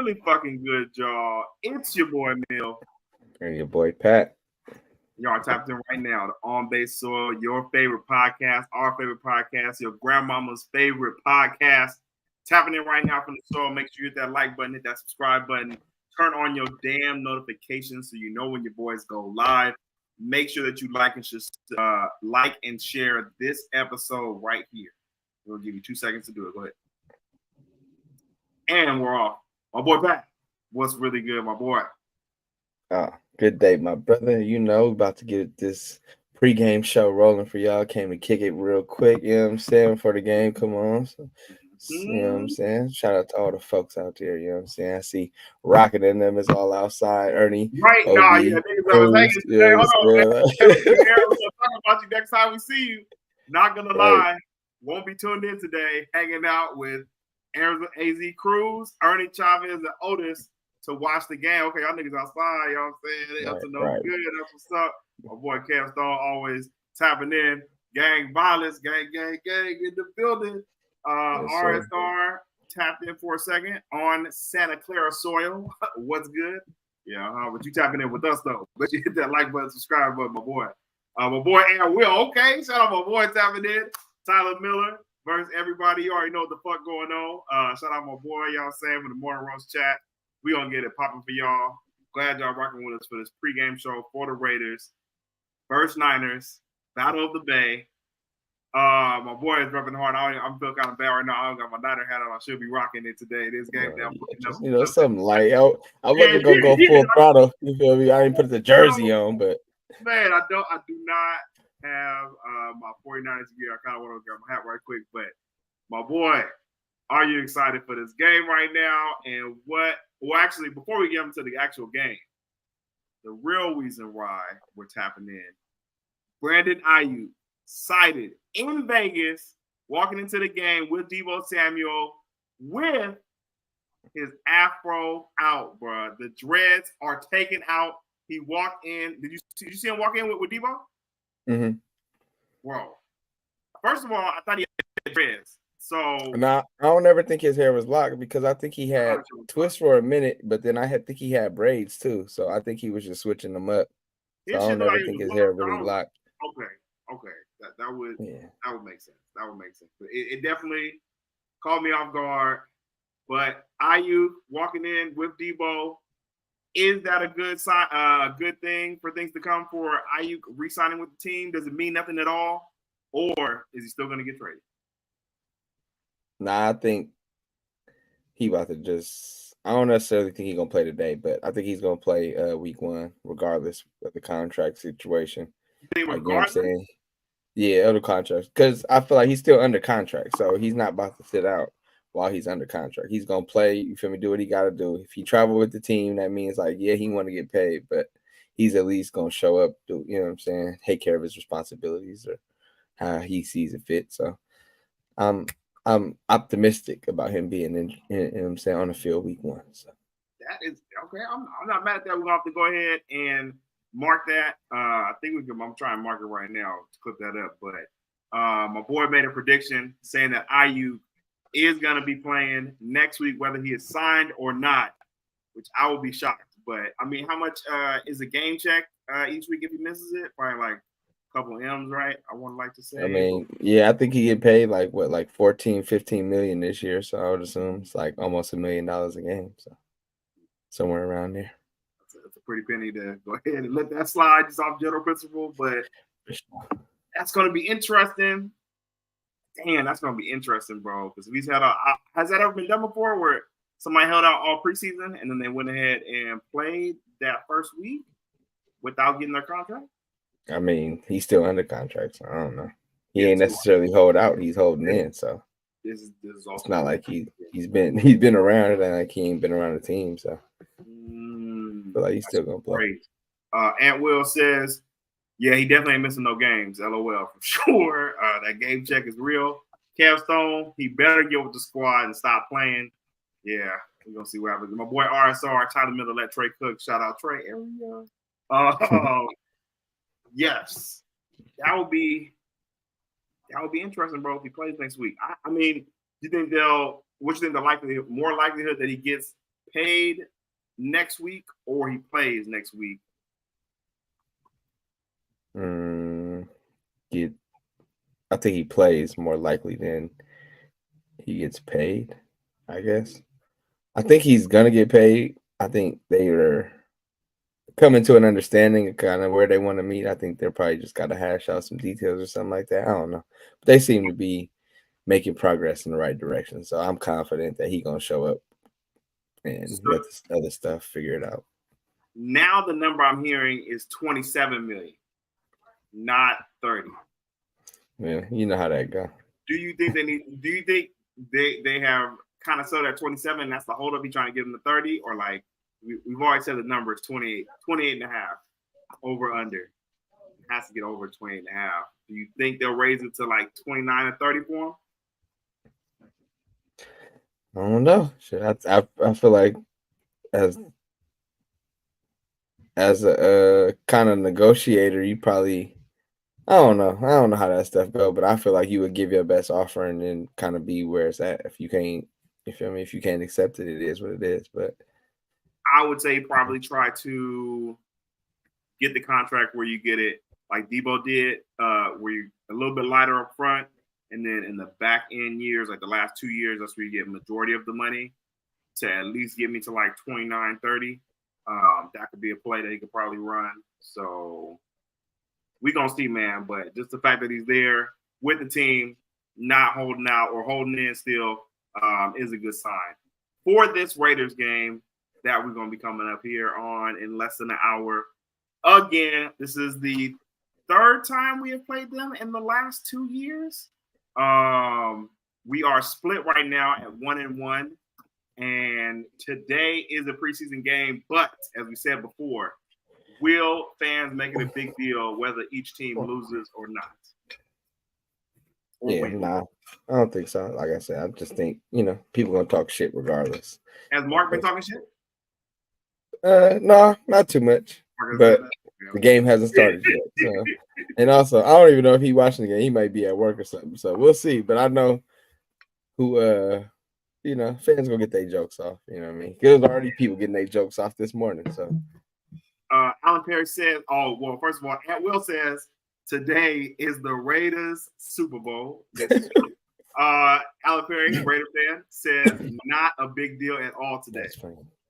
really fucking good, y'all. It's your boy Mill. And your boy Pat. Y'all tapped in right now to On Base Soil, your favorite podcast, our favorite podcast, your grandmama's favorite podcast. Tapping in right now from the soil. Make sure you hit that like button, hit that subscribe button. Turn on your damn notifications so you know when your boys go live. Make sure that you like and share this episode right here. We'll give you 2 seconds to do it. Go ahead. And we're off. My boy Pat, what's really good, my boy? Good day, my brother. You know, about to get this pregame show rolling for y'all. Came to kick it real quick, you know what I'm saying, before the game come on. So, you know what I'm saying? Shout out to all the folks out there, you know what I'm saying? I see Rocket and them is all outside. Ernie. Right OB, now, yeah, niggas I was hanging today. Hold on, man. We'll talk about you next time we see you. Not gonna lie, won't be tuned in today, hanging out with AZ Cruz, Ernie Chavez, and Otis to watch the game. Okay, y'all niggas outside, y'all saying they up to no good. That's what's up. My boy Cam Stone always tapping in. Gang violence, gang in the building. RSR tapped in for a second on Santa Clara soil. What's good? Yeah, but you tapping in with us though. But you hit that like button, subscribe button, my boy. My boy Aaron Will. Okay, shout out my boy tapping in. Tyler Miller versus everybody. You already know what the fuck going on. Shout out my boy, y'all saying from the Morning Roast chat. We gonna get it popping for y'all. Glad y'all rocking with us for this pregame show for the Raiders. First Niners, Battle of the Bay. My boy is repping hard. I'm feeling kind of bad right now. I don't got my Niner hat on. I should be rocking it today. This game down. Something light. I wasn't gonna go full throttle. You feel me? I didn't put the jersey on, but man, I do not have my 49ers gear. I kind of want to grab my hat right quick, but my boy, are you excited for this game right now? And well, actually, before we get into the actual game, the real reason why we're tapping in, Brandon Ayuk sighted in Vegas, walking into the game with Deebo Samuel with his afro out, bro. The dreads are taken out. He walked in. Did you see him walk in with Deebo? Mm-hmm. Bro, first of all, I thought he had dreads. So I don't ever think his hair was locked because I think he had twists for a minute, but then think he had braids too. So I think he was just switching them up. So I don't ever think his hair really locked. Okay. That would make sense. That would make sense. But it definitely caught me off guard. But Ayuk walking in with Deebo, is that a good sign? Good thing for things to come for Ayuk re-signing with the team? Does it mean nothing at all, or is he still going to get traded? Nah, I think he about to just. I don't necessarily think he's gonna play today, but I think he's gonna play week 1, regardless of the contract situation. You know what I'm saying? Yeah, other contracts, because I feel like he's still under contract, so he's not about to sit out while he's under contract. He's gonna play. You feel me? Do what he got to do. If he travel with the team, that means he want to get paid, but he's at least gonna show up. Do you know what I'm saying? Take care of his responsibilities or how he sees it fit. So, I'm optimistic about him being on the field week 1. So that is okay. I'm not mad at that. We're gonna have to go ahead and mark that. I think we can. I'm trying to mark it right now to clip that up. But my boy made a prediction saying that Ayuk is gonna be playing next week, whether he is signed or not, which I will be shocked. But I mean, how much is a game check each week if he misses it? Probably like couple of M's, right? I would like to say. I mean, I think he get paid like 14, 15 million this year. So I would assume it's like almost $1 million a game. So somewhere around there. That's a pretty penny to go ahead and let that slide just off general principle, but that's going to be interesting. Damn, that's going to be interesting, bro. Because he's had has that ever been done before where somebody held out all preseason and then they went ahead and played that first week without getting their contract? I mean, he's still under contract, so I don't know. He ain't necessarily hold out; he's holding in. So this is also it's not like he's been around, and like he ain't been around the team. So, but like he's still gonna play. Ant Will says, "Yeah, he definitely ain't missing no games. LOL for sure. That game check is real. Cam Stone, he better get with the squad and stop playing. Yeah, we're gonna see what happens. My boy RSR, Tyler Miller, let Trey cook. Shout out Trey. Yes, that would be interesting, bro. If he plays next week, I mean, do you think more likelihood that he gets paid next week or he plays next week? I think he plays more likely than he gets paid, I guess. I think he's gonna get paid. I think they are coming to an understanding of kind of where they want to meet. I think they're probably just got to hash out some details or something like that. I don't know. But they seem to be making progress in the right direction. So I'm confident that he's gonna show up and let this other stuff figure it out. Now the number I'm hearing is 27 million, not 30. Yeah, you know how that go. Do you think they have kind of sold at 27 and that's the holdup? He trying to give them the 30, or like we've already said the number is 28 and a half over under. It has to get over 28 and a half. Do you think they'll raise it to like 29 or 30 for him? I don't know. I feel like as a kind of negotiator, you probably I don't know how that stuff go, but I feel like you would give your best offer and then kind of be where it's at. If you can't, you feel me? If you can't accept it, it is what it is. But I would say probably try to get the contract where you get it like Debo did, where you're a little bit lighter up front, and then in the back end years, like the last 2 years, that's where you get majority of the money to at least get me to like 29, 30. That could be a play that he could probably run. So we're going to see, man. But just the fact that he's there with the team, not holding out or holding in still is a good sign. For this Raiders game that we're going to be coming up here on in less than an hour. Again, this is the third time we have played them in the last 2 years. We are split right now at 1-1. And today is a preseason game. But as we said before, will fans make it a big deal whether each team loses or not? Nah, I don't think so. Like I said, I just think, people going to talk shit regardless. Has Mark been talking shit? No, not too much. But the game hasn't started yet. So. And also, I don't even know if he's watching the game. He might be at work or something. So we'll see. But I know who, fans going to get their jokes off. You know what I mean? There's already people getting their jokes off this morning. So Alan Perry says, first of all, Aunt Will says, today is the Raiders Super Bowl. Alan Perry, Raider fan, says not a big deal at all today.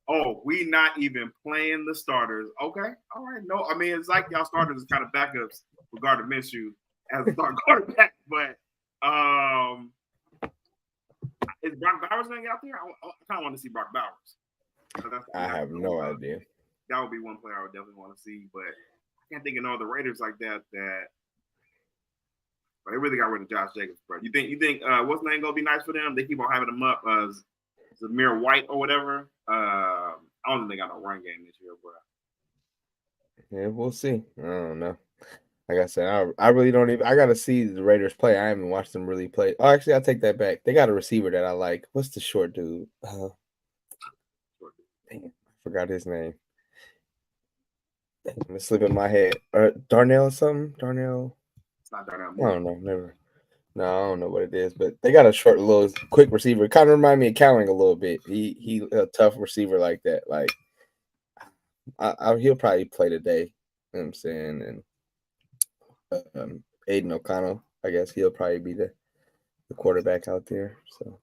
Oh, we not even playing the starters. Okay, all right. No, I mean, it's like y'all starters is kind of backups with Gardner Minshew as a start quarterback. But is Brock Bowers going to get out there? I kind of want to see Brock Bowers. I have no idea. That would be one player I would definitely want to see. But I can't think of no other Raiders like that. But they really got rid of Josh Jacobs, bro. You think what's name gonna be nice for them? They keep on having him up as Zamir White or whatever. I don't think they got no run game this year, bro. Yeah, we'll see. I don't know. Like I said, I really don't even. I got to see the Raiders play. I haven't watched them really play. Oh, actually, I take that back. They got a receiver that I like. What's the short dude? Dang it, I forgot his name. It's slipping my head. Darnell or something? Darnell? It's not Darnell. I don't know. Never. No, I don't know what it is, but they got a short, little, quick receiver. Kind of remind me of Cowling a little bit. He a tough receiver like that. Like, he'll probably play today. You know what I'm saying? And Aiden O'Connell, I guess he'll probably be the quarterback out there. So.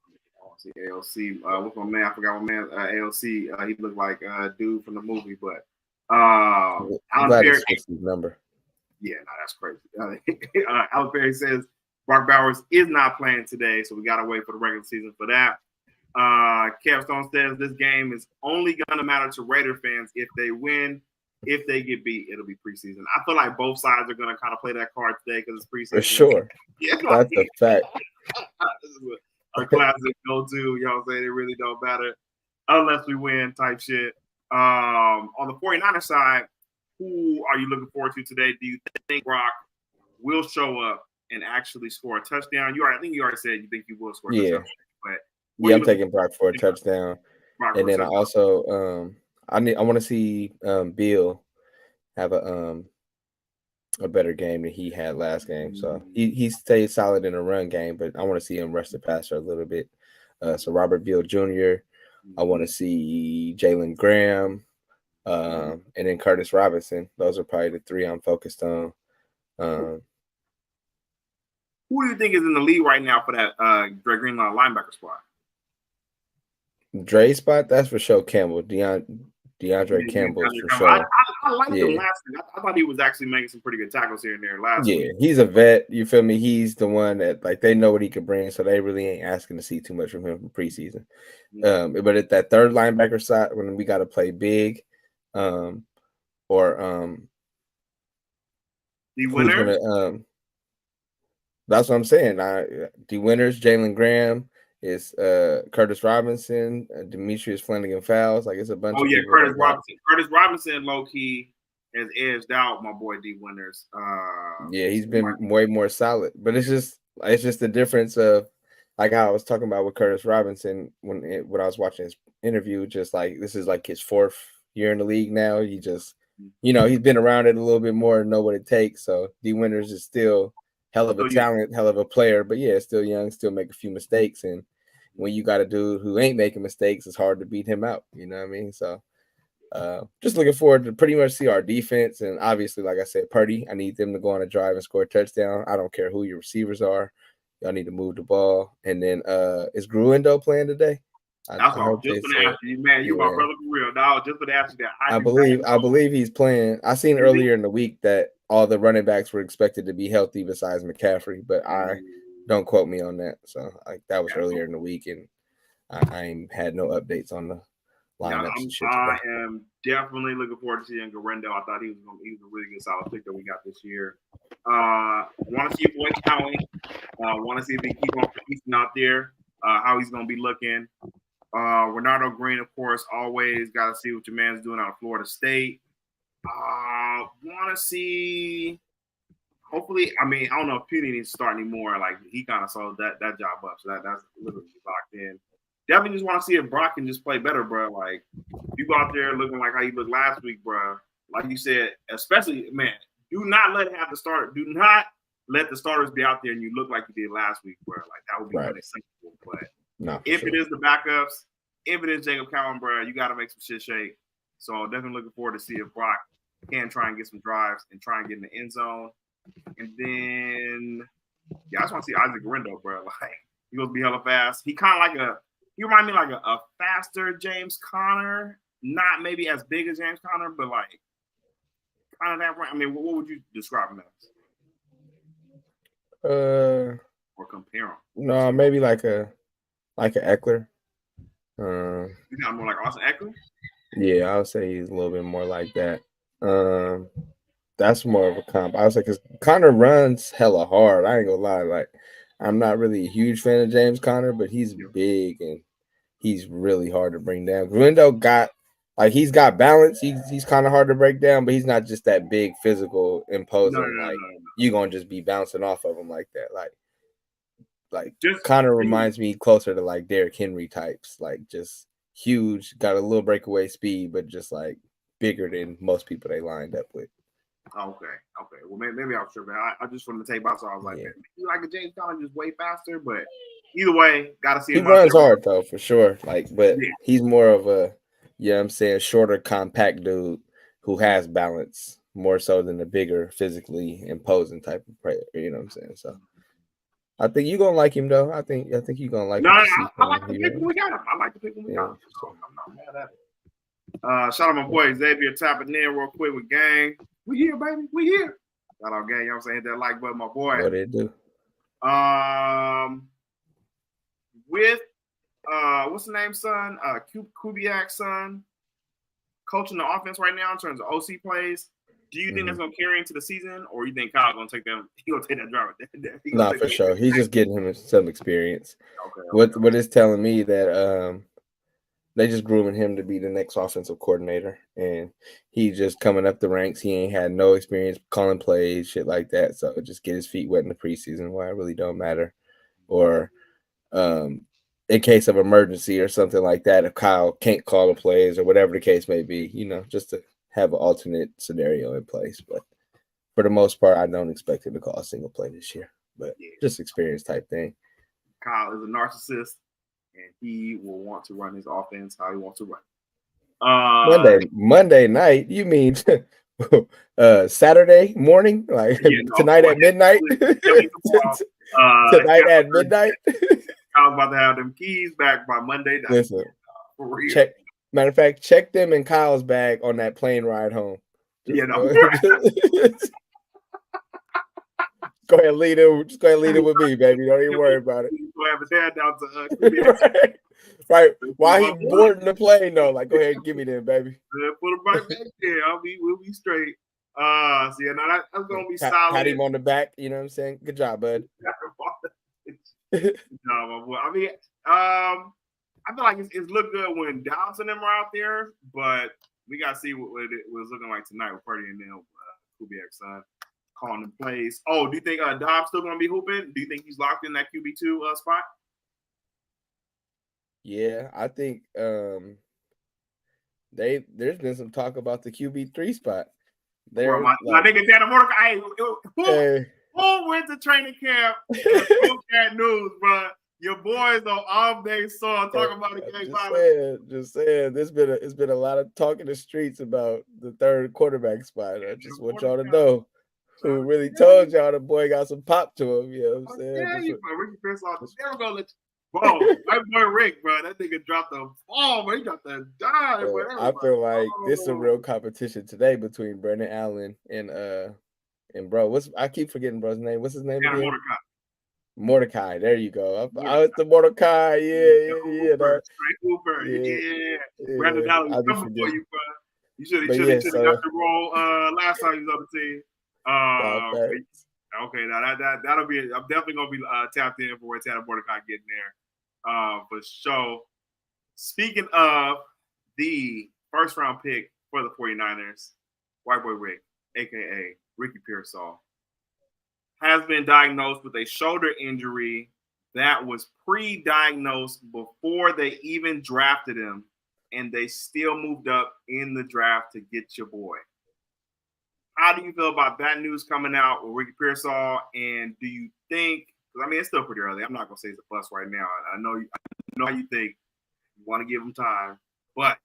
See AOC. What's my man? I forgot my man. AOC. He looked like a dude from the movie, but I'm glad he switched his number. Yeah, no, that's crazy. Alan Perry says Brock Bowers is not playing today, so we got to wait for the regular season for that. Kev Stone says this game is only going to matter to Raider fans if they win. If they get beat, it'll be preseason. I feel like both sides are going to kind of play that card today because it's preseason. For sure. Yeah, that's a fact. This is a classic go-to. Y'all say it really don't matter unless we win type shit. On the 49ers side, who are you looking forward to today? Do you think Brock will show up and actually score a touchdown? I think you already said you think he will score a touchdown. But I'm taking Brock for a touchdown. And then I also I want to see Bill have a better game than he had last game. So he stayed solid in the run game, but I want to see him rush the passer a little bit. So Robert Beal Jr., I want to see Jalen Graham, and then Curtis Robinson. Those are probably the three I'm focused on. Who do you think is in the lead right now for that Dre Greenlaw linebacker spot? Dre spot, that's for sure. Campbell, DeAndre Campbell's for sure. I liked him last week. I thought he was actually making some pretty good tackles here and there last week. Yeah, he's a vet. You feel me? He's the one that like they know what he could bring, so they really ain't asking to see too much from him from preseason. But at that third linebacker side, when we got to play big, or D Winners. That's what I'm saying. D Winners, Jalen Graham. It's Curtis Robinson, Demetrius Flanagan-Fowles. Like it's a bunch of people. Curtis Robinson. Curtis Robinson, low key, has edged out my boy D Winters. Yeah, he's been way more solid. But it's just the difference of like how I was talking about with Curtis Robinson when I was watching his interview. Just like this is like his fourth year in the league now. He just, he's been around it a little bit more and know what it takes. So D Winters is still hell of a talent, hell of a player, but yeah, still young, still make a few mistakes. And when you got a dude who ain't making mistakes, it's hard to beat him out. You know what I mean? So just looking forward to pretty much see our defense. And obviously, like I said, Purdy, I need them to go on a drive and score a touchdown. I don't care who your receivers are. Y'all need to move the ball. And then is Gruendo playing today? That's all. Just for the ask you, man. You my brother for real, dog. Just for the ask you that. I believe he's playing. I seen earlier in the week that all the running backs were expected to be healthy besides McCaffrey, but I don't quote me on that. So that was earlier in the week, and I ain't had no updates on the lineups and shit. I am definitely looking forward to seeing Garendo. I thought he was a really good solid pick that we got this year. Want to see your boy Cowie. Want to see if he keep on producing out there. How he's going to be looking. Renardo Green, of course, always got to see what your man's doing out of Florida State. Want to see, hopefully, I don't know if Petey needs to start anymore. Like, he kind of sold that job up, so that's literally locked in. Definitely just want to see if Brock can just play better, bro. Like, you go out there looking like how you looked last week, bro. Like you said, especially, man, do not let the starters be out there and you look like you did last week, bro. Like, that would be unacceptable. But if it is the backups, if it is Jacob Cowan, bro, you got to make some shit shake. So definitely looking forward to see if Brock can try and get some drives and try and get in the end zone. And then, I just want to see Isaac Garendo, bro. Like, he going to be hella fast. He kind of he remind me like a faster James Conner, not maybe as big as James Conner, but like kind of that. What would you describe him as? Or compare him? No, maybe like a Eckler. You got more like Austin Eckler? Yeah, I would say he's a little bit more like that. That's more of a comp. I would say because Conner runs hella hard. I ain't gonna lie. Like, I'm not really a huge fan of James Conner, but he's big and he's really hard to bring down. Gruendo he's got balance. He's kind of hard to break down, but he's not just that big, physical, imposing. No. You're gonna just be bouncing off of him like that. Like Conner reminds me closer to like Derrick Henry types. Like just huge, got a little breakaway speed, but just like bigger than most people they lined up with. Okay. Well, maybe I was tripping. I just from the tape I saw, I was like, you like a James Conner just way faster, but either way, gotta see. He runs hard though, for sure. Like, but he's more of a, shorter, compact dude who has balance more so than the bigger, physically imposing type of player. You know what I'm saying? So, I think you're gonna like him though. I think you're gonna like him. I like the pick when we got him. I like the pick when we got him. So I'm not mad at it. Shout out my boy Xavier tapping in real quick with gang. We here, baby. We here. Shout out gang. You know what I'm saying? Hit that like button, my boy. What it do? With what's the name, son? Kubiak's son, coaching the offense right now in terms of OC plays. Do you think that's gonna carry into the season, or you think Kyle's gonna take them? He gonna take that drive. Not for sure. He's just getting him some experience. What is telling me that they just grooming him to be the next offensive coordinator, and he's just coming up the ranks. He ain't had no experience calling plays, shit like that. So just get his feet wet in the preseason, why it really don't matter. Or in case of emergency or something like that, if Kyle can't call the plays or whatever the case may be, just to have an alternate scenario in place. But for the most part, I don't expect him to call a single play this year. But just experience type thing. Kyle is a narcissist. and he will want to run his offense how he wants to run. Monday night? You mean Saturday morning? Like tonight at midnight? Tonight at midnight? I was about to have them keys back by Monday night. Listen, for real. Matter of fact, check them in Kyle's bag on that plane ride home. Go ahead and lead it. Just go ahead and lead it with me, baby. Don't even worry about it. Go have his head down to right. While he boarding the plane, though, like, go ahead and give me them, baby. Put him right back there. We'll be straight. So yeah, now that's gonna be solid. Pat him on the back. You know what I'm saying? Good job, bud. Good job, my boy. I mean, I feel like it's looked good when Dobbs and them are out there, but we gotta see what it was looking like tonight with Purdy and them. Kubiak's son calling the plays. Oh, do you think Dobbs still gonna be hooping? Do you think he's locked in that QB2 spot? Yeah, I think there's been some talk about the QB3 spot. My nigga Tanner Mordecai. Who went to training camp and broke that news, bro? Your boys on off day saw talking about the game. Just saying. It's been a lot of talk in the streets about the third quarterback spot. I just want y'all to know who really told y'all the boy got some pop to him. You know what I'm saying? Yeah, Ricky Pearsall never gonna let you. Bro, my boy Rick, bro, that nigga dropped the ball, bro. He dropped the dime. I feel like this is a real competition today between Brandon Allen and bro. I keep forgetting bro's name. What's his name again? Mordecai. There you go. I was the Mordecai. Yeah. Straight Cooper. Yeah. Brandon Allen was coming for you, bro. You should have got the role last time he was on the team. Okay, now that'll be. I'm definitely gonna be tapped in for Tanner Mordecai getting there. For sure. Speaking of the first round pick for the 49ers, White Boy Rick, aka Ricky Pearsall, has been diagnosed with a shoulder injury that was pre-diagnosed before they even drafted him, and they still moved up in the draft to get your boy. How do you feel about that news coming out with Ricky Pearsall? And do you think, because I mean, it's still pretty early. I'm not going to say it's a bust right now. I know how you think. You want to give him time. But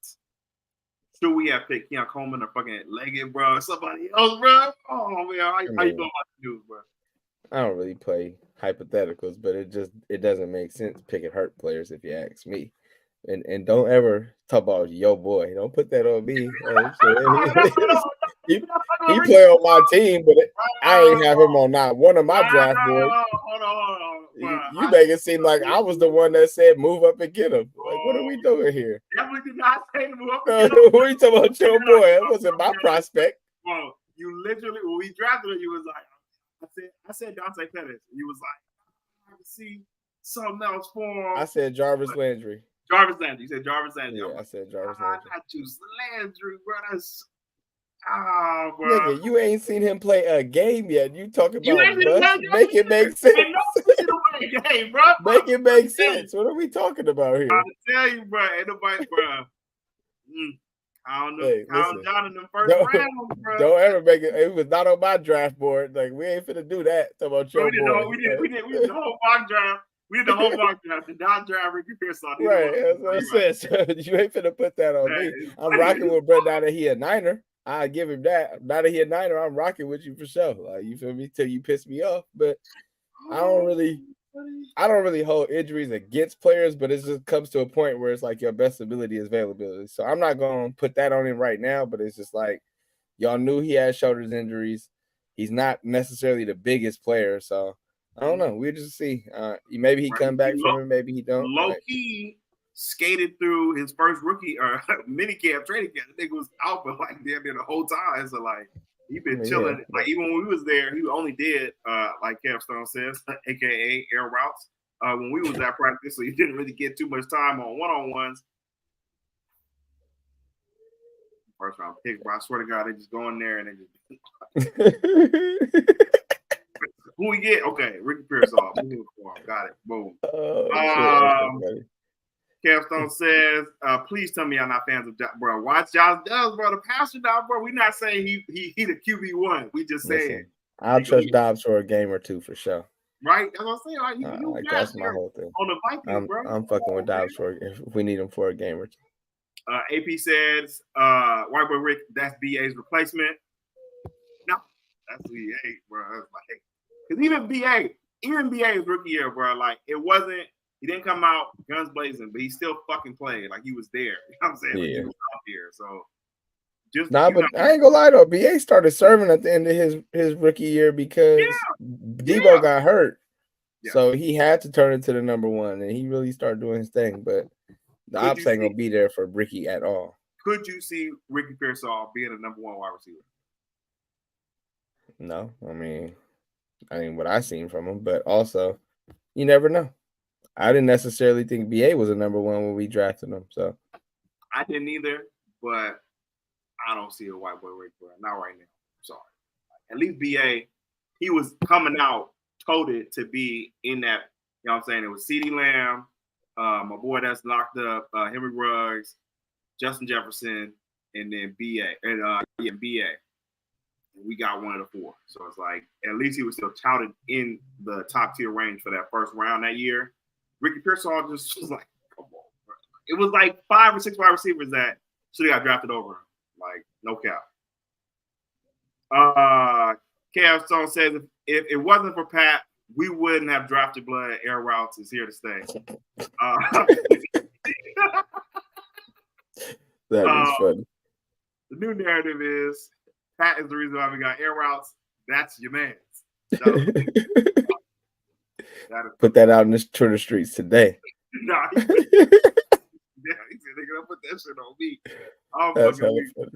should we have picked Keon Coleman or fucking Leggett, bro? Or somebody else, bro? Oh, man. How you feel about the news, bro? I don't really play hypotheticals, but it doesn't make sense picking hurt players if you ask me. And don't ever talk about your boy. Don't put that on me. He play on my team, but I ain't have him on not one of my draft boards. Hold on. You make it seem like I was the one that said move up and get him. Like, what are we doing here? Definitely did not say move up and get him. What are you talking about your boy? That wasn't my prospect. Bro, you literally, when we drafted him, you was like, I said Dante Pettis. You was like, I can see something else for him. I said Jarvis Landry. You said Jarvis Landry. Yeah, I said Jarvis Landry. I choose Landry, bro. That's bro. Nigga, you ain't seen him play a game yet. You talking about bust? Make it make sense. Game, bro. Make it make sense. What are we talking about here? I'm tell you, bro. Ain't nobody, bro. I don't know. Hey, John in the first round, bro. Don't ever make it. It was not on my draft board. Like, we ain't finna do that. Talk about your boy. We did the whole mock draft. We did the whole mock draft. The non draft Ricky Pearsall. Right. That's what I said. So you ain't finna put that on me. I'm rocking with Brett now that he a Niner. I give him that. Now that he a Niner, I'm rocking with you for sure. Like, you feel me? Till you piss me off. But I don't really hold injuries against players, but it just comes to a point where it's like your best ability is availability. So I'm not going to put that on him right now, but it's just like y'all knew he had shoulder injuries. He's not necessarily the biggest player, so I don't know. We'll just see. Maybe he come back from it, maybe he don't. Low key skated through his first rookie or mini camp, training camp. The nigga was out for like damn near the whole time. So like he been chilling. Yeah. Like even when we was there, he only did like Capstone says, aka air routes. When we was at practice, so he didn't really get too much time on one-on-ones. First round pick, bro. I swear to God, they just go in there and they just who we get? Okay, Ricky Pearsall. Got it. Boom. Capstone says, please tell me y'all not fans of Dobbs, bro. Watch y'all Dobbs, bro. The pastor Dobbs, bro. We're not saying he the QB1. We just saying I'll trust Dobbs for a game or two for sure. right? That's what I'm saying. Like, you like that's my whole thing. on the Vikings, bro. I'm fucking with Dobbs if we need him for a game or two. AP says, White Boy Rick, that's BA's replacement. No, that's BA, bro. Like, because even BA's rookie year, bro, like, it wasn't, he didn't come out guns blazing, but he still fucking played. Like, he was there. You know what I'm saying? Like, he was out here. So, just. But I ain't gonna lie, though. BA started serving at the end of his rookie year because Debo got hurt. Yeah. So he had to turn into the number one, and he really started doing his thing. But the ops ain't gonna be there for Ricky at all. Could you see Ricky Pearsall being a number one wide receiver? No, I mean what I seen from him, but also you never know. I didn't necessarily think BA was a number one when we drafted him. So I didn't either, but I don't see a White Boy Rick, bro. Not right now. I'm sorry. At least BA, he was coming out toted to be in that, you know what I'm saying? It was CeeDee Lamb, my boy that's knocked up, Henry Ruggs, Justin Jefferson, and then BA. And BA. And we got one of the four. So it's like, at least he was still touted in the top tier range for that first round that year. Ricky Pearsall just was like, come on, bro. It was like 5 or 6 wide receivers that should have got drafted over him. Like, no cap. Kev Stone says if it wasn't for Pat, we wouldn't have drafted blood. Air routes is here to stay. That is funny. The new narrative is Pat is the reason why we got air routes. That's your man's. Put that out in the Twitter streets today. Nah, he said they're gonna put that shit on me. That's hella funny.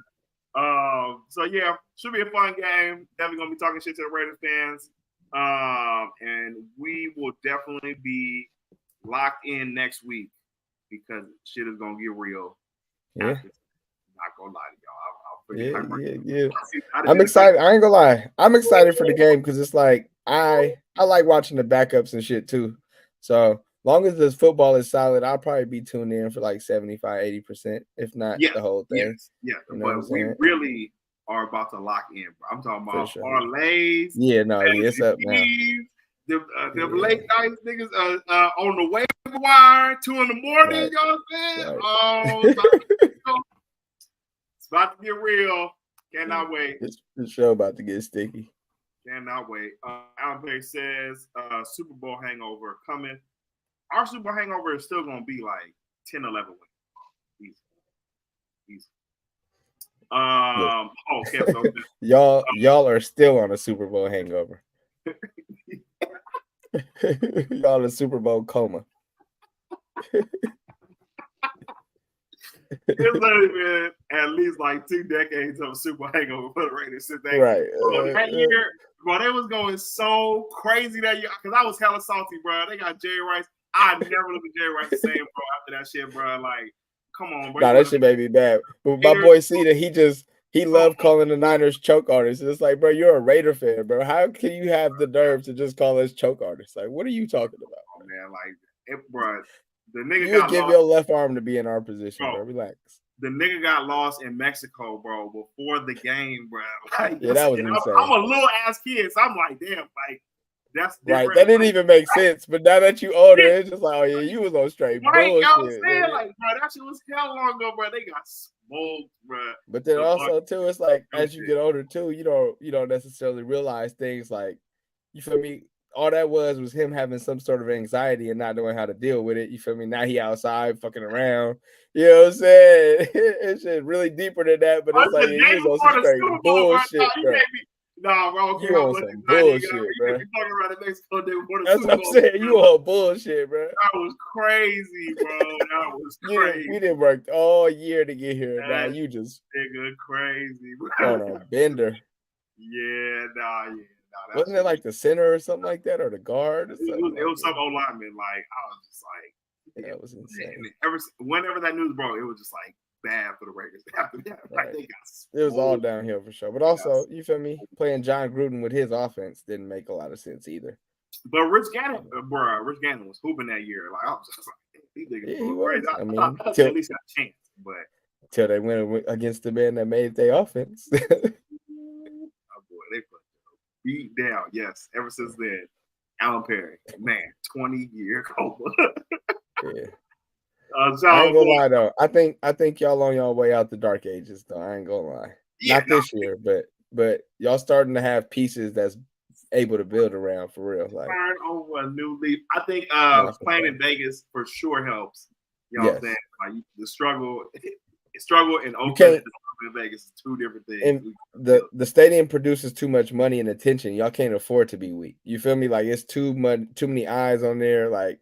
So yeah, should be a fun game. Definitely gonna be talking shit to the Raiders fans. And we will definitely be locked in next week because shit is gonna get real. Yeah. Not gonna lie to y'all. Yeah. I'm excited. I ain't gonna lie. I'm excited for the game because it's like I like watching the backups and shit too. So long as this football is solid, I'll probably be tuned in for like 75-80%, if not the whole thing. Yeah, but we really are about to lock in, bro. I'm talking about parlays. Yeah, no, it's up now. The late night niggas on the waiver wire, 2 in the morning, you know what I'm saying? Right. Oh, it's about to get real. Cannot wait. This show about to get sticky. Cannot wait. Alan Perry says Super Bowl hangover coming. Our Super Bowl hangover is still going to be like 10, 11 wins. Easy. Okay. So y'all are still on a Super Bowl hangover. Y'all in a Super Bowl coma. It's literally been at least like 2 decades of a Super Bowl hangover for the Raiders since they that year. Bro, they was going so crazy that year because I was hella salty, bro. They got Jerry Rice. I never looked at Jerry Rice the same, bro. After that shit, bro. Like, come on, bro. Nah, that shit made me bad. But my boy Cedar, he loved calling the Niners choke artists. It's like, bro, you're a Raider fan, bro. How can you have the nerve to just call us choke artists? Like, what are you talking about? Oh, man, like, bro, the nigga you give your left arm to be in our position, bro. Relax. The nigga got lost in Mexico, bro, before the game, bro. Like, yeah, that was insane. I'm a little ass kid, so I'm like, damn, like, that's different. Right. That didn't even make sense. But now that you older, it's just like, oh yeah, you was on straight bullshit. You know what I'm saying? Like, bro, that shit was hell long ago, bro. They got smoked, bro. But then also too, it's like as you get older too, you don't necessarily realize things like, you feel me? All that was him having some sort of anxiety and not knowing how to deal with it. You feel me? Now he outside fucking around. You know what I'm saying? It's just really deeper than that, but it's like he was on some straight bullshit, bro. Nah, bro. You on some bullshit, bro. That's what I'm saying. You on bullshit, bro. That was crazy, bro. That was crazy. We didn't work all year to get here. Now you just nigga crazy, bro. On a bender. Yeah. Wasn't it like the center or something like that, or the guard? It was some old lineman. Like, I was just like, that was insane. Whenever that news broke, it was just like bad for the Raiders. After that, right. It was all downhill for sure. But also, you feel me? Playing John Gruden with his offense didn't make a lot of sense either. But Rich Gannon was hooping that year. Like, I was just like, these niggas crazy. I mean, at least got a chance, but till they went against the man that made their offense. Oh boy, they put beat down. Yes, ever since then. Alan Perry, man, 20-year coma. Yeah. I ain't gonna lie though. I think y'all on y'all way out the dark ages though. I ain't gonna lie. Yeah, Not this year, but y'all starting to have pieces that's able to build around for real. Like turn over a new leaf. I think playing in Vegas for sure helps. You know what I'm saying? Like the struggle in Oakland and in Vegas is two different things. And the stadium produces too much money and attention. Y'all can't afford to be weak. You feel me? Like it's too many eyes on there. Like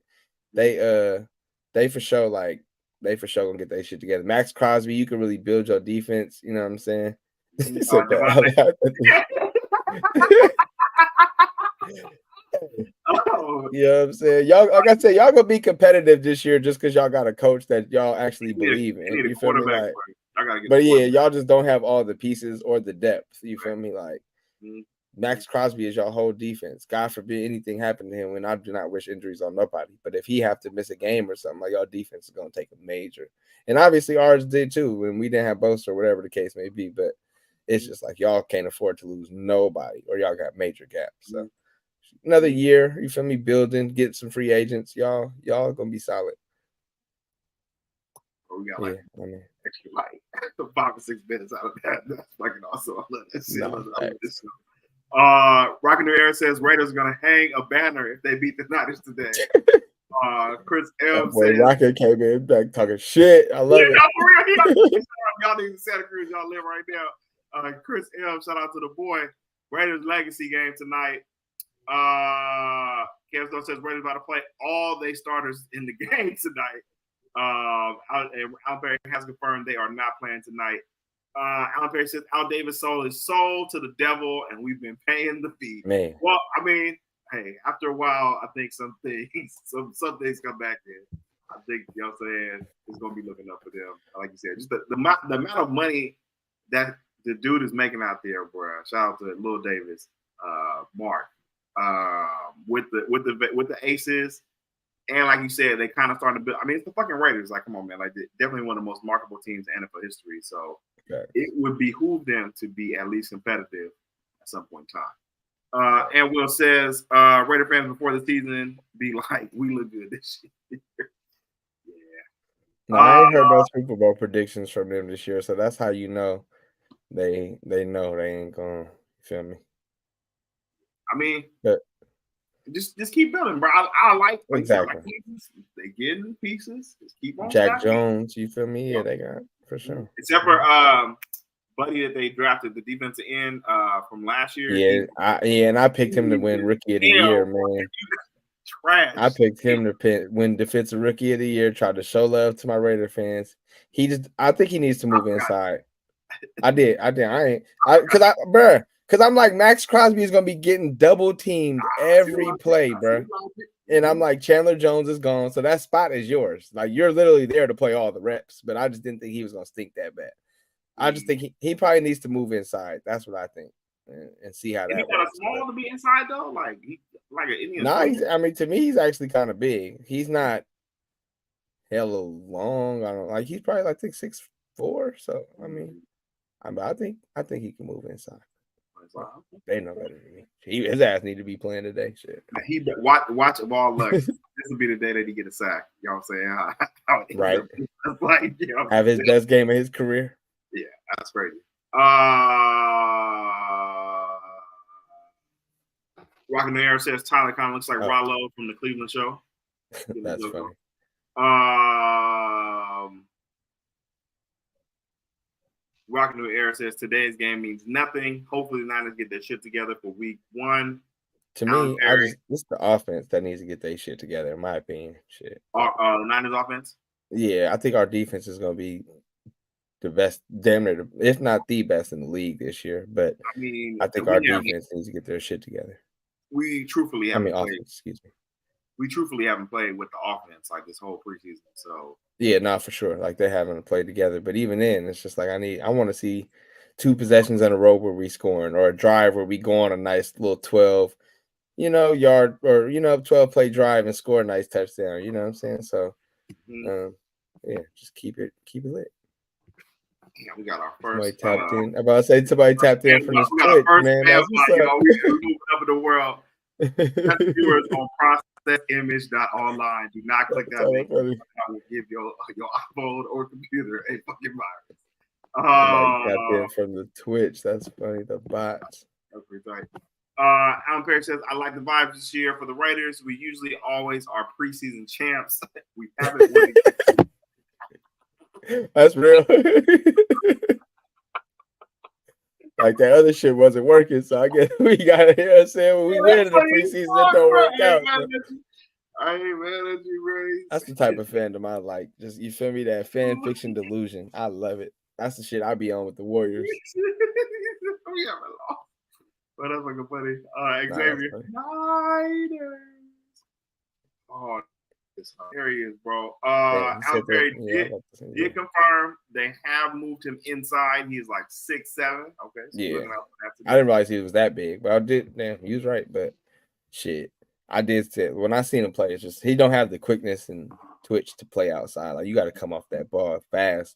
they for sure gonna get their shit together. Max Crosby, you can really build your defense. You know what I'm saying? You know what I'm saying? Y'all, like I said, y'all gonna be competitive this year just because y'all got a coach that y'all actually believe in. You feel me? Like, but yeah, y'all just don't have all the pieces or the depth. You feel me? Like Max Crosby is your whole defense. God forbid anything happen to him, and I do not wish injuries on nobody. But if he have to miss a game or something, like your defense is gonna take a major. And obviously ours did too when we didn't have Bosa or whatever the case may be. But it's just like y'all can't afford to lose nobody, or y'all got major gaps. So another year, you feel me? Building, get some free agents. Y'all gonna be solid. We got extra 5 or 6 minutes out of that. That's fucking awesome. I love that shit. I love this show. Rockin' New Era says Raiders are gonna hang a banner if they beat the Niners today. Chris M says Rocket came in back talking shit. I love it. Y'all need Santa Cruz, y'all live right now. Chris M, shout out to the boy. Raiders legacy game tonight. Kevin Stone says Raiders about to play all their starters in the game tonight. Al Perry has confirmed they are not playing tonight. Alan Perry says Al Davis sold his soul to the devil, and we've been paying the fee. Man. Well, I mean, hey, after a while, I think some things come back in. I think, you know what I'm saying, it's going to be looking up for them. Like you said, just the amount of money that the dude is making out there, bro. Shout out to Lil Davis, Mark, with the Aces. And like you said, they kind of started to build. I mean, it's the fucking Raiders. Like, come on, man. Like, definitely one of the most marketable teams in NFL history. So it would behoove them to be at least competitive at some point in time. And Will says, Raider fans before the season be like, we look good this year. Yeah. No, I ain't heard no Super Bowl predictions from them this year, so that's how you know they know they ain't gonna. Feel me? I mean, just keep building, bro. I like exactly. They getting pieces. Just keep on. Jack Jones, you feel me? Yeah, they got for sure. Except for Buddy that they drafted, the defensive end from last year. Yeah, and I picked him to win Rookie of the Year, man. Trash. I picked him to win Defensive Rookie of the Year. Tried to show love to my Raider fans. I think he needs to move inside. I did. Because I'm like, Max Crosby is gonna be getting double teamed every play, bro. And I'm like, Chandler Jones is gone, so that spot is yours. Like, you're literally there to play all the reps. But I just didn't think he was gonna stink that bad. I just think he probably needs to move inside. That's what I think, and see how that works. Is he kind of small to be inside though? Like an Indian. I mean, to me, he's actually kind of big. He's not hella long. I don't like. He's probably like 6'4". So I mean, I think he can move inside. They know better than me. His ass need to be playing today. Shit. He watch of all luck. This will be the day that he get a sack. You know what I'm saying? Right. Like, you know, have his best game of his career. Yeah, that's crazy. Rockin' the Air says Tyler kind of looks like Rollo from the Cleveland Show. That's funny. Rockin' the Air says today's game means nothing. Hopefully the Niners get their shit together for week 1. To me, it's the offense that needs to get their shit together, in my opinion. Shit. The Niners offense? Yeah, I think our defense is going to be the best, damn near, if not the best in the league this year. But I think our defense needs to get their shit together. We truthfully haven't played. Excuse me. We truthfully haven't played with the offense like this whole preseason. So yeah, not for sure. Like, they haven't played together. But even then, it's just like I want to see 2 possessions in a row where we scoring, or a drive where we go on a nice little 12, yard, or 12 play drive and score a nice touchdown. You know what I'm saying? So yeah, just keep it lit. Yeah, we got our first. Somebody tapped in. I'm about to say somebody tapped in from this Twitch, man. That's what's up. We moving up in the world. Viewers on processimage.online. Do not click that link. I will give your iPhone or computer a fucking virus. Got there from the Twitch. That's funny. The bots. That's pretty tight. Alan Perry says, I like the vibes this year for the Raiders. We usually always are preseason champs. We haven't won. That's real. Like that other shit wasn't working, so I guess we got to saying when we win in the preseason, it don't work out. I ain't mad at you, Ray. That's the type of fandom I like. Just, you feel me? That fan fiction delusion. I love it. That's the shit I be on with the Warriors. But that's fucking funny. Xavier. Oh, here he is, bro. Alan Perry did confirm they have moved him inside. He's like 6'7". Okay. So yeah. I didn't realize he was that big, but I did. Damn, he was right. But shit, I did say when I seen him play, it's just he don't have the quickness and twitch to play outside. Like you got to come off that ball fast,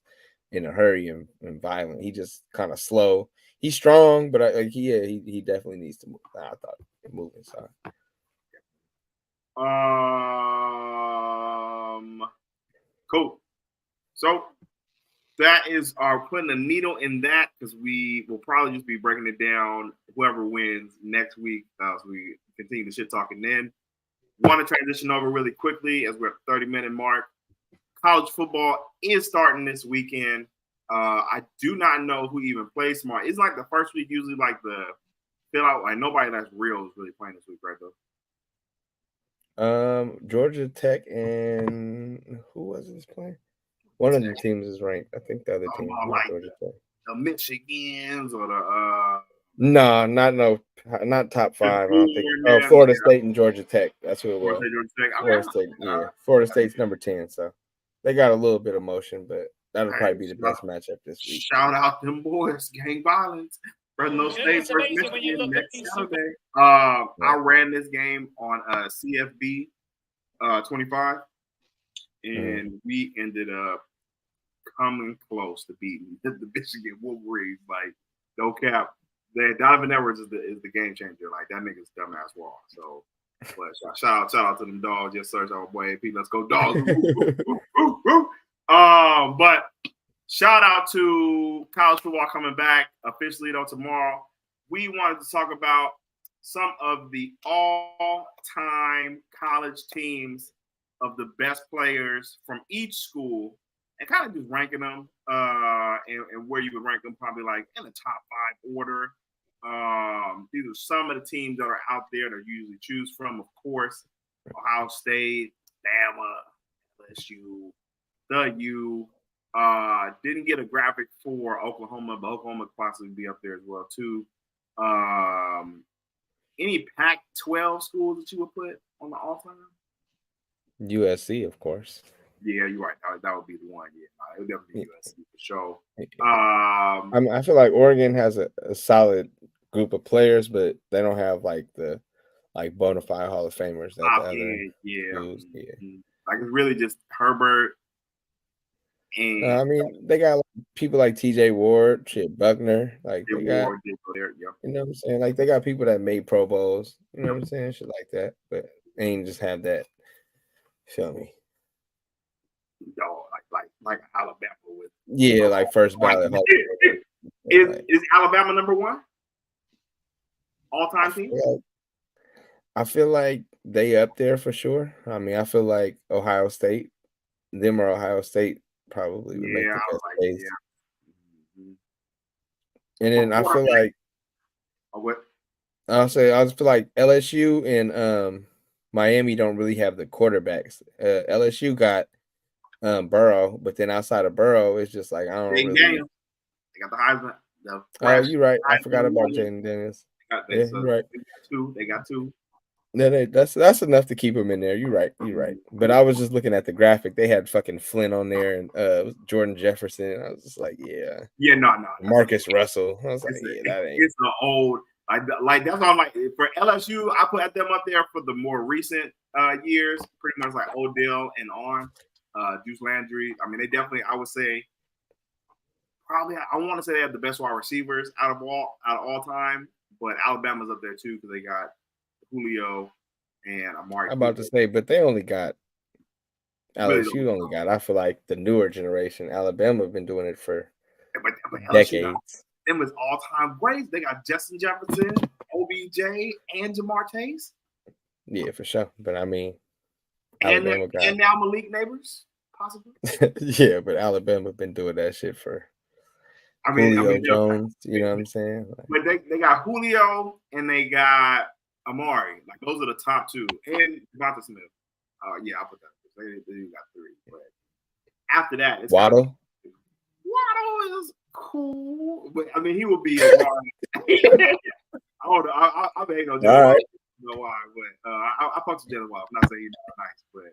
in a hurry and violent. He just kind of slow. He's strong, but he definitely needs to move. I thought move inside. Cool. So that is our putting a needle in that because we will probably just be breaking it down. Whoever wins next week, so we continue the shit talking. Then want to transition over really quickly as we're at the 30-minute mark. College football is starting this weekend. I do not know who even plays tomorrow. It's like the first week, usually like the fill out. Like nobody that's real is really playing this week, right? Though. Georgia Tech and who was this playing? One of the teams is ranked. I think the other team, like Georgia Tech. The Michigans or the not top five. I don't think. Florida State and Georgia Tech. That's who it was. Florida State. Yeah, Florida State's number 10. So they got a little bit of motion, but that'll probably be the best matchup this week. Shout out them boys, gang violence. Fresno State versus Michigan next Saturday. I ran this game on CFB 25, and we ended up coming close to beating the Michigan Wolverines. Like, no cap. Donovan Edwards is the game changer. Like, that nigga's dumbass wall. So, but shout out to them dogs. Yes, sir. Our boy AP. Let's go, dogs. But shout out to college football coming back officially though tomorrow. We wanted to talk about some of the all-time college teams of the best players from each school and kind of just ranking them and where you would rank them probably like in the top 5 order. These are some of the teams that are out there that you usually choose from. Of course, Ohio State, Bama, LSU, the U. Didn't get a graphic for Oklahoma, but Oklahoma could possibly be up there as well too. Any Pac-12 schools that you would put on the all-time? USC, of course. Yeah, you're right. That would be the one. Yeah, it would definitely be USC for sure. I feel like Oregon has a solid group of players, but they don't have like the bona fide Hall of Famers that the other schools. Yeah. Like it's really just Herbert. And I mean, they got people like TJ Ward, Buckner. Like they got, you know what I'm saying? Like they got people that made Pro Bowls. You know what I'm saying? Shit like that. But they ain't just have that. Feel me? Like Alabama with like first ballot. Is Alabama number 1 all-time team? I feel like they up there for sure. I mean, I feel like Ohio State, them or Ohio State probably would make the best case. And then I feel like I just feel like LSU and Miami don't really have the quarterbacks. LSU got Burrow, but then outside of Burrow, it's just like I don't really. They got the Heisman. Oh, you're right. I forgot about Jaden Daniels. You're right. They got two. No, that's enough to keep him in there. You're right. But I was just looking at the graphic. They had fucking Flynn on there and Jordan Jefferson. I was just like, no. Marcus Russell. I was like, that ain't. It's the old like that's why I'm like for LSU. I put them up there for the more recent years, pretty much like Odell and on Deuce Landry. I mean, they definitely. I would say probably. I want to say they have the best wide receivers out of all time, but Alabama's up there too because they got Julio and Amari. I'm about to say, but they only got Really LSU don't. only got. I feel like the newer generation. Alabama have been doing it for But LSU got decades. them as all-time greats. They got Justin Jefferson, OBJ, and Jamar Chase. Yeah, for sure. But I mean, And Alabama got. and now Malik Neighbors, possibly. Yeah, but Alabama been doing that shit for Julio Jones. You know what I'm saying? Like, but they got Julio and they got Amari. Like those are the top two. And Devonta Smith. Yeah, I'll put that. They got three. But after that, it's Waddle. Waddle is cool, but I mean he will be a I don't know. I may know Jalen Waddle. I don't know why, but I fuck with Jalen Waddle. I'm not saying he's not nice, but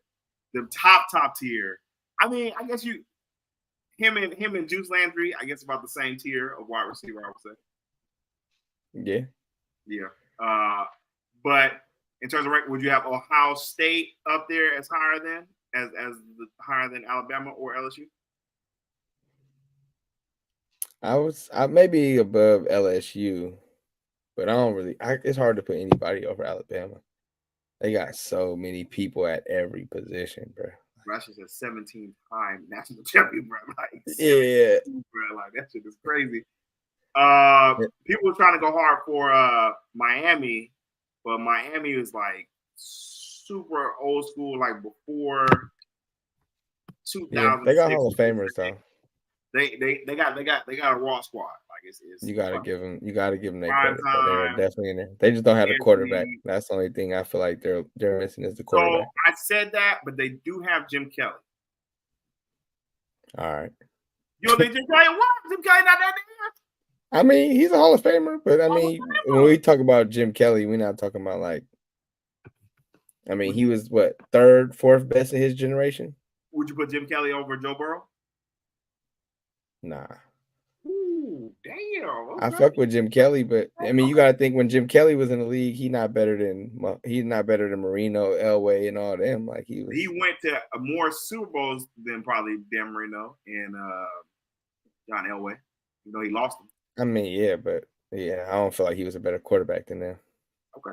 the top tier. I mean, I guess him and Juice Landry, I guess about the same tier of wide receiver, I would say. Yeah. But in terms of rank, would you have Ohio State up there as higher than higher than Alabama or LSU? I maybe above LSU, but I don't really. It's hard to put anybody over Alabama. They got so many people at every position, bro. Rush is a 17-time national champion, bro. Like, yeah, bro, like that shit is crazy. People were trying to go hard for Miami, but Miami is like super old school, like before 2000. Yeah, they got Hall of Famers though. They got a raw squad. Like it's you gotta give them their credit. They're definitely in there. They just don't have a quarterback. That's the only thing I feel like they're missing is the quarterback. So I said that, but they do have Jim Kelly. All right. You know they Jim Kelly? What? Jim Kelly not that there? I mean, he's a Hall of Famer, but I mean, when we talk about Jim Kelly, we're not talking about like. I mean, he was what, third, fourth best in his generation. Would you put Jim Kelly over Joe Burrow? Nah. Ooh, damn. Okay. I fuck with Jim Kelly, but I mean, you gotta think when Jim Kelly was in the league, he's not better than Marino, Elway, and all them. Like he went to more Super Bowls than probably Dan Marino and John Elway. You know, he lost them. I mean, yeah, but yeah, I don't feel like he was a better quarterback than them. Okay.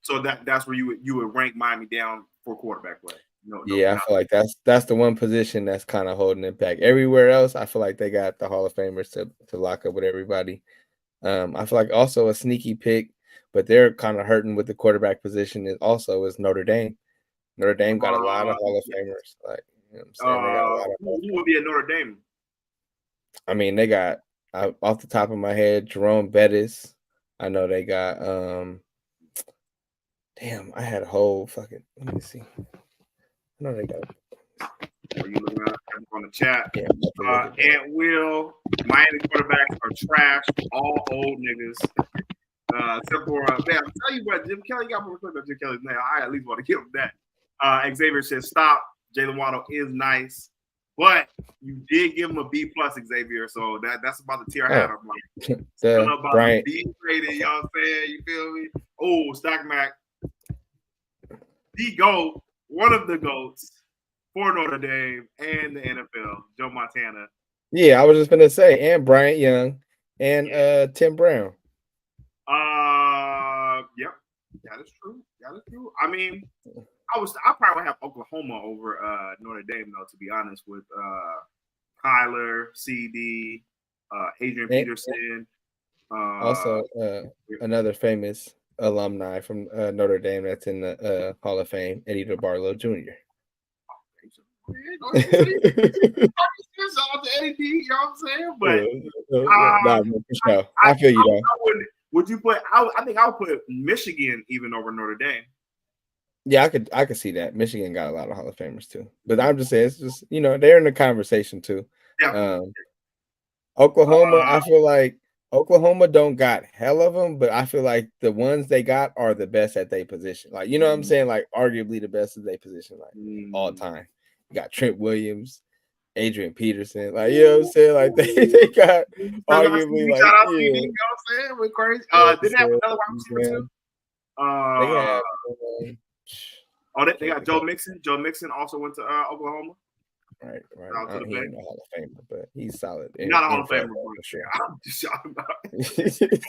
So that's where you would rank Miami down for quarterback play. No, I feel like that's the one position that's kind of holding it back. Everywhere else, I feel like they got the Hall of Famers to lock up with everybody. I feel like also a sneaky pick, but they're kind of hurting with the quarterback position is Notre Dame. Notre Dame got a lot of Hall of Famers. Like, you know what I'm saying? They got a lot of who would be at Notre Dame? I mean, they got off the top of my head, Jerome Bettis. I know they got damn, I had a whole fucking let me see. I know they got Are you looking at on the chat? Yeah, and Will, Miami quarterbacks are trash, all old niggas. Except for man, I'll tell you what, Jim Kelly got more respect than Jim Kelly's name. I at least want to give him that. Xavier says stop. Jalen Waddle is nice, but you did give him a B plus, Xavier. So that's about the tier I had. I'm like, the Bryant B rated, you know what I'm saying? You feel me? Oh, Stack Mac, the GOAT, one of the GOATs for Notre Dame and the NFL, Joe Montana. Yeah, I was just gonna say, and Bryant Young and Tim Brown. Yep, that is true. I mean, I probably would have Oklahoma over Notre Dame though, to be honest, with Kyler, CD, Adrian Peterson. Also, another famous alumni from Notre Dame that's in the Hall of Fame, Eddie DeBarlo Jr. Shout out to Eddie D, you know what I'm saying? But I feel you though. Would you put? I think I would put Michigan even over Notre Dame. Yeah, I could see that. Michigan got a lot of Hall of Famers too, but I'm just saying it's just they're in the conversation too. Yeah. Oklahoma, I feel like Oklahoma don't got hell of them, but I feel like the ones they got are the best at their position. Like you know what I'm saying? Like arguably the best at their position, like all time. You got Trent Williams, Adrian Peterson, like you know what I'm saying? Like they got arguably like shout out to you know what I'm saying? We're crazy. Did they have another wide receiver too? They got Joe Mixon. Joe Mixon also went to Oklahoma. Right. He ain't no Hall of Famer, but he's solid. Not a Hall of Famer, for sure. I'm just shouting about it.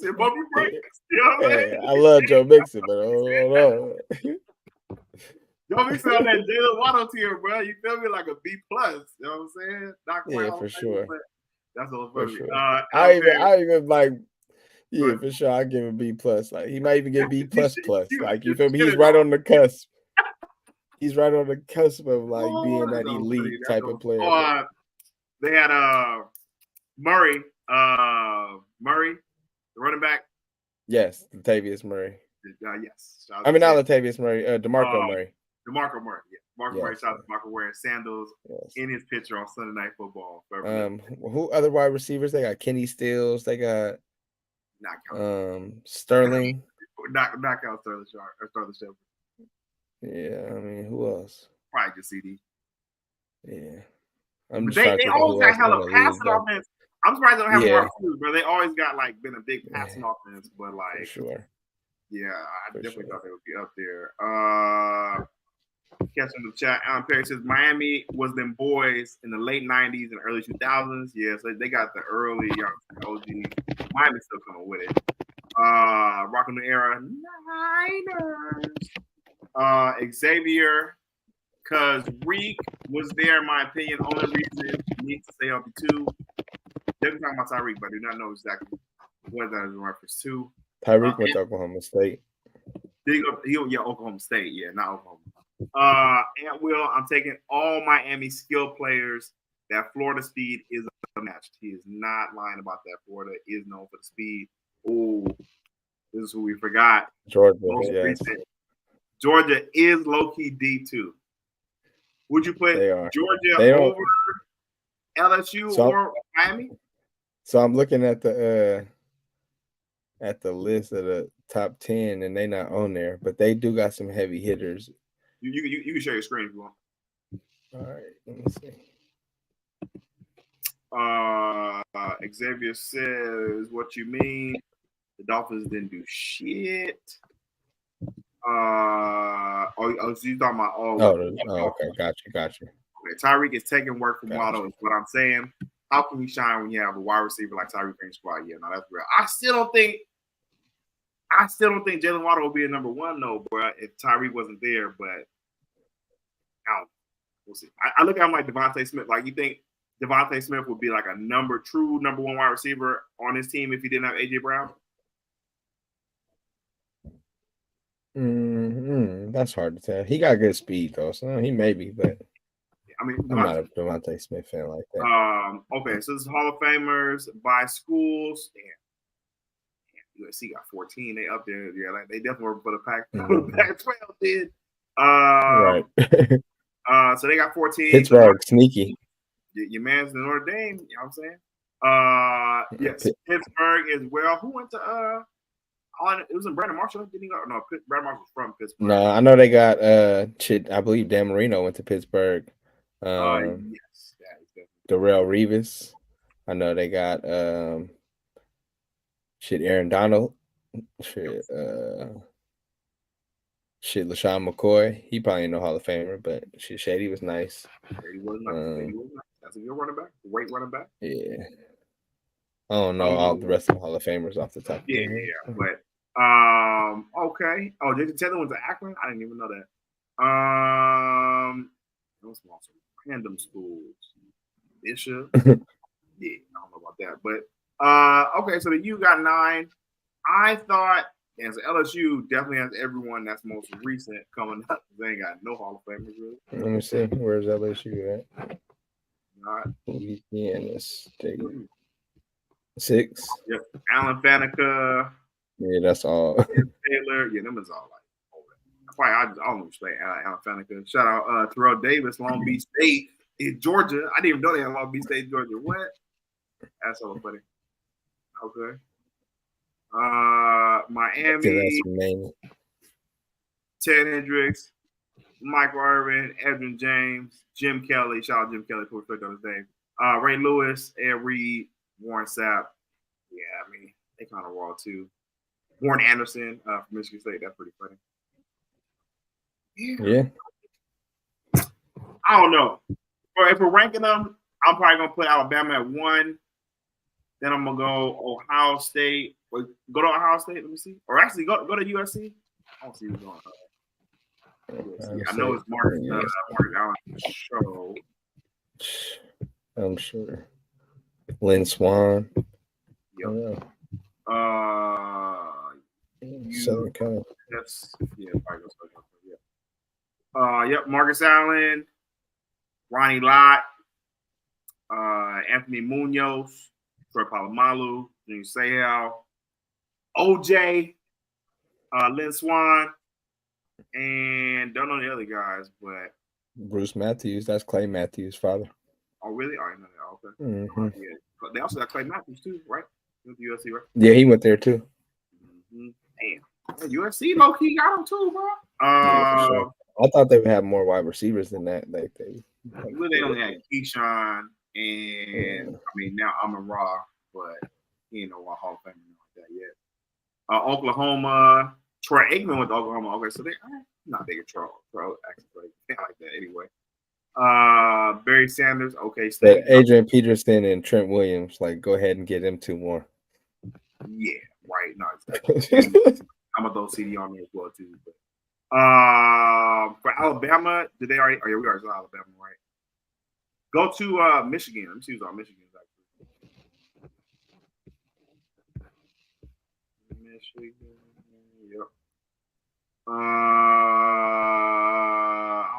Mixon, Bobby Franks. You know what I'm saying? I love Joe Mixon, but hold on. Joe Mixon on that Jalen Waddle tier, bro. You feel me? Like a B plus. You know what I'm saying? Not quite Yeah, for sure. But that's a little For funny. sure. I even like. Yeah, But, for sure. I give him B plus. Like he might even get B plus plus. Like you feel me? you He's right on the cusp. He's right on the cusp of like being that elite type of player. They had Murray, the running back. Yes, Latavius Murray. Yes. I mean, not Latavious Murray, DeMarco Murray. DeMarco Murray, yeah. DeMarco Murray, shout out to DeMarco wearing sandals in his picture on Sunday Night Football. Who other wide receivers? They got Kenny Stills. They got Sterling. Not count Sterling Shepard. Yeah, I mean, who else? Probably just CD. Yeah. They always got hella passing offense. I'm surprised they don't have more receivers, but they always got like been a big passing offense. But like, for sure. Yeah, I definitely thought they would be up there. Catching the chat, Alan Perry says Miami was them boys in the late '90s and early 2000s. Yeah, so they got the early OG. Miami's still coming with it. Rocking the era Niners. Xavier, because Reek was there, in my opinion. Only reason he needs to stay healthy too. They're talking about Tyreek, but I do not know exactly what that is in reference to. Tyreek went to Oklahoma State. Oklahoma State. Yeah, not Oklahoma. Ant Will, I'm taking all Miami skill players. That Florida speed is unmatched. He is not lying about that. Florida is known for the speed. Oh, this is who we forgot. Georgia, yes. Georgia is low-key D2. Would you put Georgia over LSU or Miami? So I'm looking at the list of the top 10, and they're not on there, but they do got some heavy hitters. You can share your screen if you want. All right, let me see. Xavier says, "What you mean? The Dolphins didn't do shit." So you talking about okay, gotcha. Okay, Tyreek is taking work from Waddle, is what I'm saying. How can you shine when you have a wide receiver like Tyreek in your squad? Yeah, no, that's real. I still don't think Jalen Waddle will be a number one though, bro. If Tyreek wasn't there, but we'll see. I look at him like Devontae Smith. Like, you think Devontae Smith would be like a true number one wide receiver on his team if he didn't have AJ Brown? That's hard to tell. He got good speed though, so he may be, but I mean, I'm not a Devontae Smith fan like that. Okay, so this is Hall of Famers by schools. Damn, USC got 14. They up there. Yeah, like they definitely were for the Pac-12 did. Right. So they got 14. Pittsburgh, sneaky. Your man's in Notre Dame. You know what I'm saying? Yes, Pittsburgh as well. Who went to it was in Brandon Marshall. Didn't he go? No, Brandon Marshall was from Pittsburgh. No, I know they got I believe Dan Marino went to Pittsburgh. Yes, Darrell Revis. I know they got Aaron Donald. LaShawn McCoy. He probably ain't no Hall of Famer, but Shady was nice. Shady was nice. That's a good running back. Great running back. Yeah. I don't know all the rest of the Hall of Famers off the top. Yeah, but okay. Oh, Jason Taylor went to Akron. I didn't even know that. Those random schools. Bishop. Yeah, I don't know about that, but okay. So the U got 9. I thought, and so LSU definitely has everyone that's most recent coming up. They ain't got no Hall of Famers really. Let me see. Where's LSU at? All right. Louisiana State. 6. Yep. Alan Faneca. Yeah, that's all. Taylor. Yeah, them is all like. I don't respect Alan Faneca. Shout out Terrell Davis, Long Beach State in Georgia. I didn't even know they had Long Beach State, Georgia. What? That's so funny. Okay. Miami. Ted Hendricks, Michael Irvin, Edwin James, Jim Kelly. Shout out Jim Kelly for respect on his name. Ray Lewis, Ed Reed, Warren Sapp. Yeah, I mean, they kind of raw too. Warren Anderson from Michigan State. That's pretty funny. Yeah. I don't know. But if we're ranking them, I'm probably going to put Alabama at 1. Then I'm going to go Ohio State Wait, go to Ohio State. Let me see. Or actually, go to USC. I don't see who's going. I know it's Mark Allen show. I'm sure. Lynn Swan. Yep. Southern Cal. That's yep. Marcus Allen, Ronnie Lott, Anthony Munoz, Troy Polamalu, Junior Seau, OJ, Lynn Swan, and don't know the other guys, but Bruce Matthews. That's Clay Matthews' father. Oh, really? Oh, I know that. Okay. Mm-hmm. Yeah. But they also got Clay Matthews too, right? With USC, right? Yeah, he went there too. Mm-hmm. Damn. USC low key got him too, bro. Yeah, for sure. I thought they would have more wide receivers than that. Like they only had Keyshawn and I mean now Amon-Ra, but he ain't no Hall of Fame like that yet. Oklahoma, Troy Aikman went to Oklahoma. Okay, so they not big a Troy actually like that anyway. Barry Sanders, okay. But Adrian Peterson and Trent Williams, like, go ahead and get them 2 more. Yeah, right. No, exactly. I'm gonna throw CD on there as well too. But, for Alabama, did they already? Oh yeah, we already saw Alabama, right? Go to Michigan. Let me see who's on Michigan actually. Michigan. Yep. I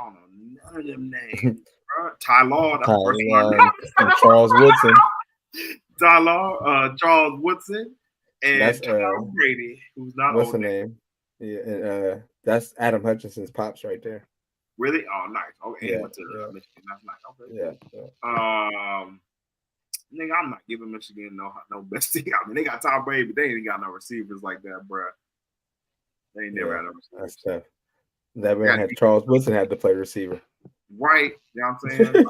don't know none of them names. Tyler, Charles Woodson. Charles Woodson, and that's Charles Brady, who's not. What's the name? Yeah, and that's Adam Hutchinson's pops right there. Really? Oh, nice. Okay, yeah, he went to Michigan. That's nice. Okay. Yeah. Nigga, I'm not giving Michigan no best team. I mean, they got Tom Brady, but they ain't got no receivers like that, bro. They ain't never had no receivers. That's tough. That man had Charles Woodson had to play receiver. Right. You know what I'm saying?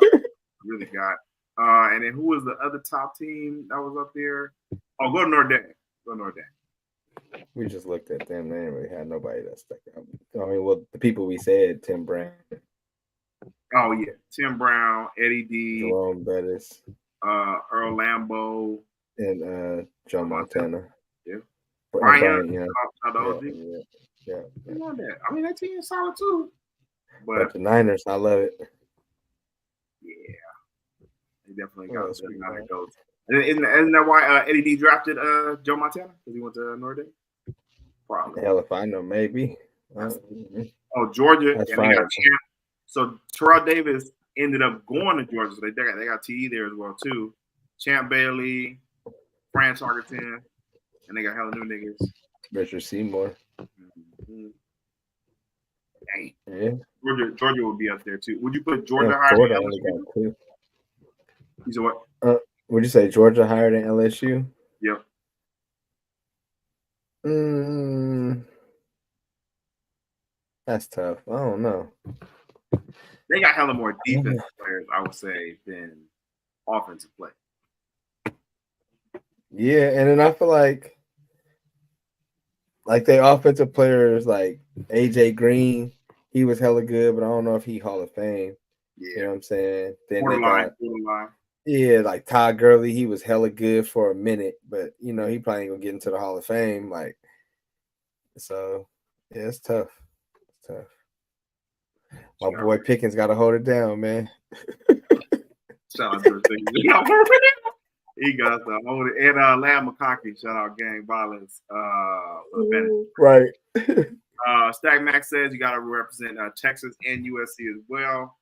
Really got. And then who was the other top team that was up there? Oh, go to Notre Dame. We just looked at them. They didn't really have nobody that stuck out. I mean, well, the people we said, Tim Brown. Oh, yeah. Tim Brown, Eddie D. Jerome Bettis. Earl Lambeau. And Joe Montana. Yeah. Brian, yeah. I mean, that team is solid too. But the Niners, I love it. Yeah. They definitely got to go. Isn't that why Eddie D drafted Joe Montana? Because he went to Notre Dame? Probably. Hell if I know, maybe. Georgia. And they got so Terrell Davis ended up going to Georgia. So they got TE there as well, too. Champ Bailey, Fran Tarkenton, and they got hella new niggas. Richard Seymour. Mm-hmm. Dang. Yeah. Georgia would be up there, too. Would you put Georgia higher than LSU? You said what? Would you say Georgia higher than LSU? Yep. That's tough. I don't know. They got hella more defensive players, I would say, than offensive play. Yeah, and then I feel like their offensive players like AJ Green, he was hella good, but I don't know if he Hall of Fame. Yeah. You know what I'm saying? Then borderline. Yeah, like Todd Gurley, he was hella good for a minute, but he probably ain't gonna get into the Hall of Fame. Like, so yeah, it's tough. It's tough. My boy Pickens got to hold it down, man. Shout out to Pickens. He got to hold it. And Lamb McConkey, shout out Gang Violence for the benefit. Right. Stack Max says you got to represent Texas and USC as well.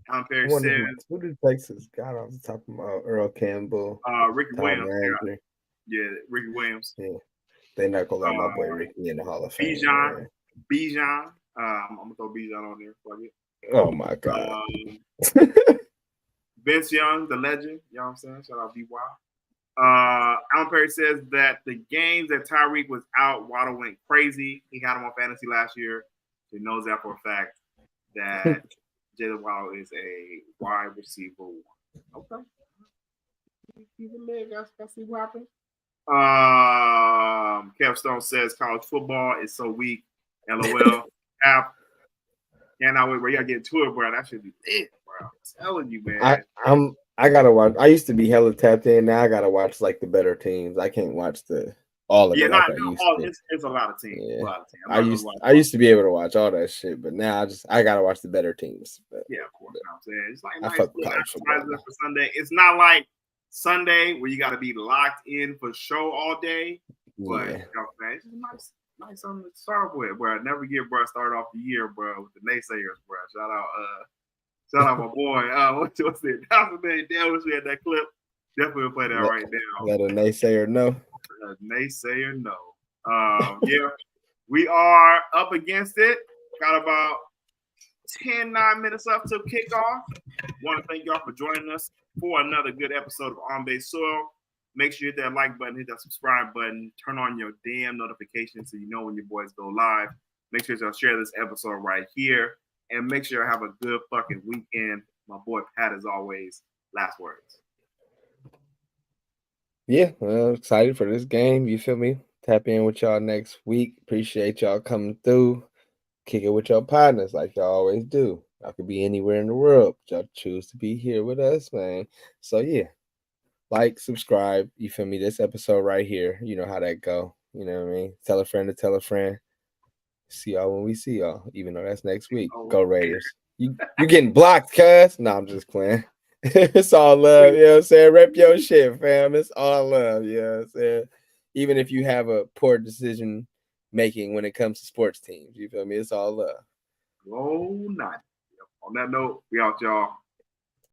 Alan Perry says, who did Texas got off the top of my Earl Campbell? Ricky Williams. Yeah, Ricky Williams. Yeah. They're not gonna let my boy Ricky in the Hall of Fame. Bijan. I'm gonna throw Bijan on there. Fuck it. Oh my god. Vince Young, the legend. You know what I'm saying? Shout out BY. Alan Perry says that the games that Tyreek was out, Waddle went crazy. He had him on fantasy last year. He knows that for a fact that Jalen Waddle is a wide receiver one. Okay. Keep it leg. Let's see what happens. Kev Stone says college football is so weak. LOL. App. Cannot wait, bro. You gotta get to it, bro. That should be it, bro. I'm telling you, man. I gotta watch. I used to be hella tapped in. Now I gotta watch like the better teams. I can't watch all of it like I used to. It's a lot of teams. Yeah. A lot of teams. I used to be able to watch all that shit, but now I gotta watch the better teams. But, yeah, of course. You know what I'm saying? It's like I nice fuck with college football for Sunday. It's not like Sunday where you got to be locked in for show all day. But you know what I'm saying? It's just nice something to start with, bro. Never get bro start off the year, bro, with the naysayers, bro. Shout out my boy. What's it? That's the name. Damn, wish we had that clip. Definitely play that right now. Let a naysayer know. A naysayer no. Yeah, we are up against it. Got about 9 minutes up to kickoff. Want to thank y'all for joining us for another good episode of On Base Soil. Make sure you hit that like button, hit that subscribe button, turn on your damn notifications so you know when your boys go live. Make sure y'all share this episode right here. And make sure you have a good fucking weekend. My boy Pat, as always, last words. Yeah, well, excited for this game. You feel me? Tap in with y'all next week. Appreciate y'all coming through. Kick it with your partners like y'all always do. Y'all could be anywhere in the world, but y'all choose to be here with us, man. So yeah, like, subscribe. You feel me? This episode right here, you know how that go. You know what I mean? Tell a friend to tell a friend. See y'all when we see y'all, even though that's next week. Go Raiders. You getting blocked, cuz? No, I'm just playing. It's all love, you know what I'm saying? Rep your shit, fam. It's all love, you know what I'm saying? Even if you have a poor decision making when it comes to sports teams, you feel me? It's all love. Oh, nice. On that note, we out, y'all.